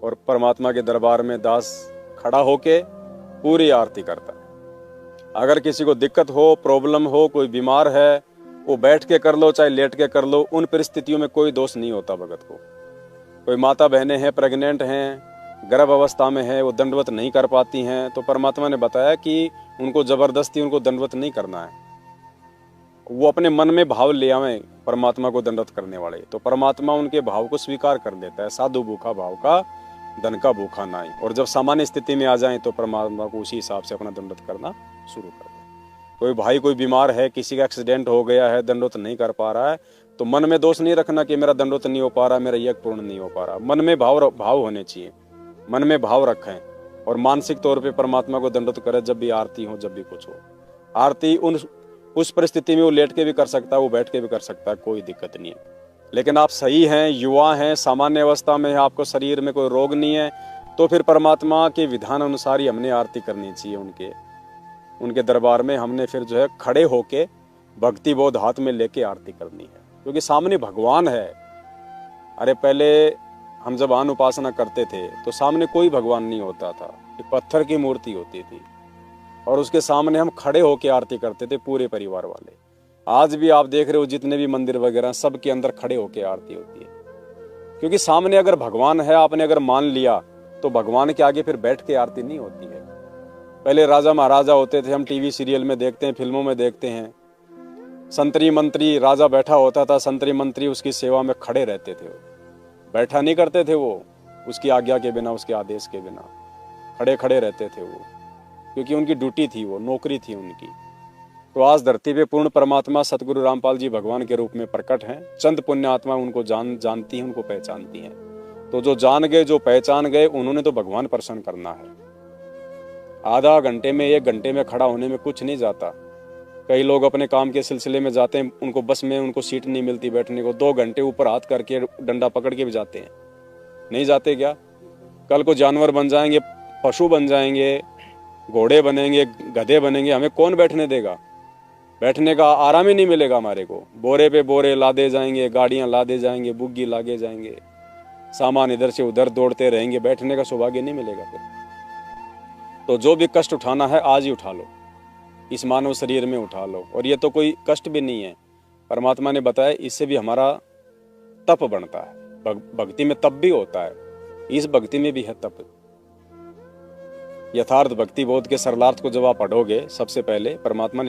और परमात्मा के दरबार में दास खड़ा होके पूरी आरती करता है। अगर किसी को दिक्कत हो, प्रॉब्लम हो, कोई बीमार है, वो बैठ के कर लो चाहे लेट के कर लो, उन परिस्थितियों में कोई दोष नहीं होता भगत को। कोई माता बहनें हैं, प्रेग्नेंट हैं, गर्भ अवस्था में है, वो दंडवत नहीं कर पाती हैं, तो परमात्मा ने बताया कि उनको जबरदस्ती उनको दंडवत नहीं करना है। वो अपने मन में भाव ले आवे परमात्मा को दंडवत करने वाले, तो परमात्मा उनके भाव को स्वीकार कर देता है। साधु भूखा भाव का, धन का भूखा नाई। और जब सामान्य स्थिति में आ जाए तो परमात्मा को उसी हिसाब से अपना दंडवत करना शुरू कर दे। कोई भाई कोई बीमार है, किसी का एक्सीडेंट हो गया है, दंडवत नहीं कर पा रहा है, तो मन में दोष नहीं रखना कि मेरा दंडवत नहीं हो पा रहा, मेरा यज्ञ पूर्ण नहीं हो पा रहा। मन में भाव होने चाहिए, मन में भाव रखें और मानसिक तौर पे परमात्मा को दंडवत करें। जब भी आरती हो, जब भी कुछ हो, आरती उस परिस्थिति में वो लेट के भी कर सकता है, वो बैठ के भी कर सकता है, कोई दिक्कत नहीं है। लेकिन आप सही हैं, युवा हैं, सामान्य अवस्था में है, आपको शरीर में कोई रोग नहीं है, तो फिर परमात्मा के विधान अनुसार ही हमने आरती करनी चाहिए। उनके दरबार में हमने फिर जो है खड़े होके भक्ति बोध हाथ में लेके आरती करनी है, क्योंकि सामने भगवान है। अरे पहले हम जब आन उपासना करते थे तो सामने कोई भगवान नहीं होता था, एक पत्थर की मूर्ति होती थी और उसके सामने हम खड़े होके आरती करते थे पूरे परिवार वाले। आज भी आप देख रहे हो जितने भी मंदिर वगैरह सब के अंदर खड़े होके आरती होती है, क्योंकि सामने अगर भगवान है, आपने अगर मान लिया तो भगवान के आगे फिर बैठ के आरती नहीं होती है। पहले राजा महाराजा होते थे, हम टीवी सीरियल में देखते हैं, फिल्मों में देखते हैं, संतरी मंत्री, राजा बैठा होता था, संतरी मंत्री उसकी सेवा में खड़े रहते थे, बैठा नहीं करते थे वो, उसकी आज्ञा के बिना, उसके आदेश के बिना खड़े खड़े रहते थे वो, क्योंकि उनकी ड्यूटी थी, वो नौकरी थी उनकी। तो आज धरती पे पूर्ण परमात्मा सतगुरु रामपाल जी भगवान के रूप में प्रकट हैं। चंद पुण्य आत्मा उनको जानती हैं, उनको पहचानती हैं। तो जो जान गए, जो पहचान गए, उन्होंने तो भगवान प्रसन्न करना है। आधा घंटे में, 1 घंटे में खड़ा होने में कुछ नहीं जाता। कई लोग अपने काम के सिलसिले में जाते हैं, उनको बस में उनको सीट नहीं मिलती बैठने को, 2 घंटे ऊपर हाथ करके डंडा पकड़ के भी जाते हैं। नहीं जाते क्या? कल को जानवर बन जाएंगे, पशु बन जाएंगे, घोड़े बनेंगे, गधे बनेंगे, हमें कौन बैठने देगा? बैठने का आराम ही नहीं मिलेगा हमारे को। बोरे पे बोरे लादे जाएंगे, गाड़ियां लादे जाएंगे, बुग्गी लागे जाएंगे, सामान इधर से उधर दौड़ते रहेंगे, बैठने का सौभाग्य नहीं मिलेगा फिर। तो जो भी कष्ट उठाना है आज ही उठा लो, इस मानव शरीर में उठा लो। और ये तो कोई कष्ट भी नहीं है, परमात्मा ने बताया इससे भी हमारा तप बनता है। भक्ति में तप भी होता है, इस भक्ति में भी है तप। यथार्थ भक्ति बोध के सरलार्थ को जब आप पढ़ोगे, सबसे पहले परमात्मा ने